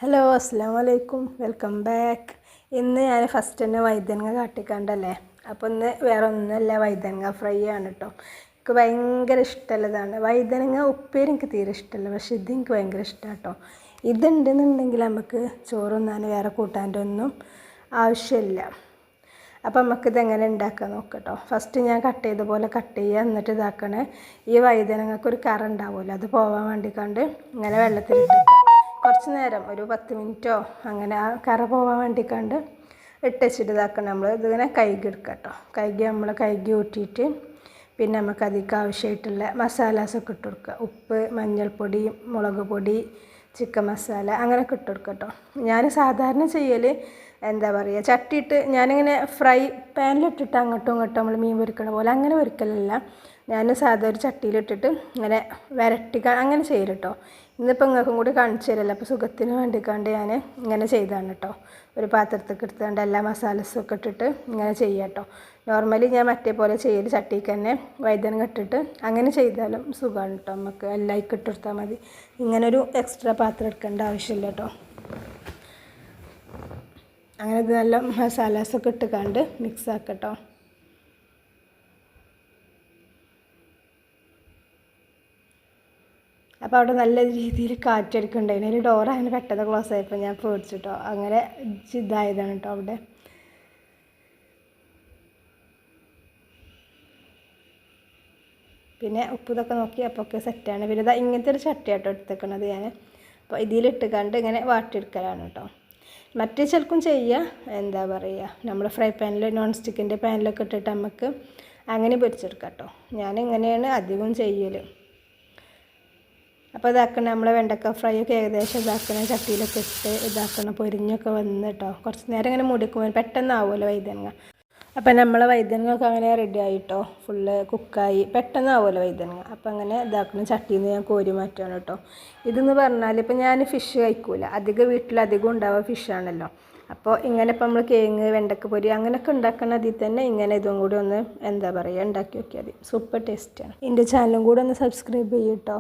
Hello അസ്സാം വലൈക്കും welcome back. ഇന്ന് ഞാൻ ഫസ്റ്റ് തന്നെ വഴുതനങ്ങ കാട്ടിക്കണ്ടല്ലേ. അപ്പോൾ ഇന്ന് വേറെ ഒന്നുമല്ല, വഴുതനങ്ങ ഫ്രൈ ആണ് കേട്ടോ. എനിക്ക് ഭയങ്കര ഇഷ്ടമുള്ളതാണ് വഴുതനങ്ങ. ഉപ്പേരി എനിക്ക് തീരെ ഇഷ്ടമല്ല, പക്ഷേ ഇത് എനിക്ക് ഭയങ്കര ഇഷ്ടമാണ് കേട്ടോ. ഇതുണ്ടെന്നുണ്ടെങ്കിൽ നമുക്ക് ചോറുണ്ണാൻ വേറെ കൂട്ടാൻ്റെ ഒന്നും ആവശ്യമില്ല. അപ്പോൾ നമുക്കിതെങ്ങനെ ഉണ്ടാക്കാൻ നോക്കട്ടോ. ഫസ്റ്റ് ഞാൻ കട്ട് ചെയ്ത പോലെ കട്ട് ചെയ്യുക, എന്നിട്ട് ഇതാക്കണേ ഈ വഴുതനങ്ങൾക്കൊരു കറ ഉണ്ടാവുമല്ലോ, അത് പോകാൻ വേണ്ടിക്കണ്ട് ഇങ്ങനെ വെള്ളത്തിലിട്ട് കുറച്ച് നേരം ഒരു 10 മിനിറ്റോ അങ്ങനെ ആ കറ പോകാൻ വേണ്ടിക്കണ്ട് ഇട്ടുവെച്ചിട്ട് ഇതാക്കണം. നമ്മൾ ഇതിങ്ങനെ കഴുകി എടുക്കുക കേട്ടോ. കഴുകി ഊറ്റിയിട്ട് പിന്നെ നമുക്ക് അതിലേക്ക് ആവശ്യമായിട്ടുള്ള മസാലാസൊക്കെ ഇട്ട് കൊടുക്കുക. ഉപ്പ്, മഞ്ഞൾപ്പൊടി, മുളക് പൊടി, ചിക്കൻ മസാല അങ്ങനെയൊക്കെ ഇട്ട് കൊടുക്കുക കേട്ടോ. ഞാൻ സാധാരണ ചെയ്യൽ എന്താ പറയുക, ചട്ടിയിട്ട് ഞാനിങ്ങനെ ഫ്രൈ പാനിലിട്ടിട്ട് അങ്ങോട്ടും ഇങ്ങോട്ടും നമ്മൾ മീൻ പൊരിക്കണ പോലെ അങ്ങനെ പൊരിക്കലല്ല. ഞാൻ സാധാ ഒരു ചട്ടിയിലിട്ടിട്ട് ഇങ്ങനെ വരട്ടി അങ്ങനെ ചെയ്യൽ കേട്ടോ. ഇന്നിപ്പോൾ നിങ്ങൾക്കും കൂടി കാണിച്ചു തരല്ലോ, അപ്പോൾ സുഖത്തിന് വേണ്ടിക്കാണ്ട് ഞാൻ ഇങ്ങനെ ചെയ്താണ് കേട്ടോ. ഒരു പാത്രത്തേക്ക് എടുത്തുകൊണ്ട് എല്ലാ മസാലസൊക്കെ ഇട്ടിട്ട് ഇങ്ങനെ ചെയ്യാം കേട്ടോ. നോർമലി ഞാൻ മറ്റേ പോലെ ചെയ്യൽ ചട്ടിക്ക് തന്നെ വഴുതനങ്ങ ഇട്ടിട്ട് അങ്ങനെ ചെയ്താലും സുഖമാണ് കേട്ടോ. നമുക്ക് എല്ലാം ഇട്ടെടുത്താൽ മതി. ഇങ്ങനൊരു എക്സ്ട്രാ പാത്രം എടുക്കേണ്ട ആവശ്യമില്ല കേട്ടോ. അങ്ങനെ ഇത് നല്ല മസാലാസൊക്കെ ഇട്ടുകൊണ്ട് മിക്സ് ആക്കട്ടോ. അപ്പോൾ അവിടെ നല്ല രീതിയിൽ കാറ്റടിക്കുന്നുണ്ടായിരുന്നു. അതിൽ ഡോർ അങ്ങനെ പെട്ടെന്ന് ക്ലോസ് ആയപ്പോൾ ഞാൻ പേടിച്ചിട്ടോ. അങ്ങനെ ഇതായതാണ് കേട്ടോ അവിടെ. പിന്നെ ഉപ്പ് ഇതൊക്കെ നോക്കി അപ്പോൾ ഒക്കെ സെറ്റാണ്. പിന്നെ ഇതാ ഇങ്ങനത്തെ ഒരു ചട്ടിയാട്ടോ എടുത്തേക്കണത് ഞാൻ. അപ്പോൾ ഇതിലിട്ട് ഇങ്ങനെ വാട്ടിയെടുക്കലാണ് കേട്ടോ. മറ്റേ ചിലക്കും ചെയ്യുക എന്താ പറയുക, നമ്മൾ ഫ്രൈ പാനിൽ നോൺ സ്റ്റിക്കിൻ്റെ പാനിലൊക്കെ ഇട്ടിട്ട് നമുക്ക് അങ്ങനെ പൊരിച്ചെടുക്കാം കേട്ടോ. ഞാനിങ്ങനെയാണ് അധികം ചെയ്യൽ. അപ്പോൾ ഇതാക്കണം, നമ്മളെ വെണ്ടക്ക ഫ്രൈ ഒക്കെ ഏകദേശം ഇതാക്കണം, ചട്ടിയിലൊക്കെ ഇട്ട് ഇതാക്കണം, പൊരിഞ്ഞൊക്കെ വന്ന് കേട്ടോ. കുറച്ച് നേരം ഇങ്ങനെ മുടിക്കുമ്പോൾ പെട്ടെന്നാവുമല്ലോ വഴുതനങ്ങ. അപ്പോൾ നമ്മളെ വഴുതനങ്ങയൊക്കെ അങ്ങനെ റെഡി ആയിട്ടോ, ഫുള്ള് കുക്കായി പെട്ടെന്നാവുമല്ലോ വഴുതനങ്ങ. അപ്പോൾ അങ്ങനെ ഇതാക്കണം, ചട്ടിയിൽ നിന്ന് ഞാൻ കോരി മാറ്റുകയാണ് കേട്ടോ. ഇതെന്ന് പറഞ്ഞാൽ ഇപ്പോൾ ഞാൻ ഫിഷ് കഴിക്കൂല, വീട്ടിലധികം ഉണ്ടാവുക ഫിഷാണല്ലോ. അപ്പോൾ ഇങ്ങനെ ഇപ്പോൾ നമ്മൾ കേങ്ങ്, വെണ്ടക്ക പൊരി അങ്ങനെയൊക്കെ ഉണ്ടാക്കണം. അതിൽ തന്നെ ഇങ്ങനെ ഇതും കൂടി ഒന്ന് എന്താ പറയുക ഉണ്ടാക്കി നോക്കിയാൽ മതി. സൂപ്പർ ടേസ്റ്റാണ്. എൻ്റെ ചാനലും കൂടെ ഒന്ന് സബ്സ്ക്രൈബ് ചെയ്യും കേട്ടോ.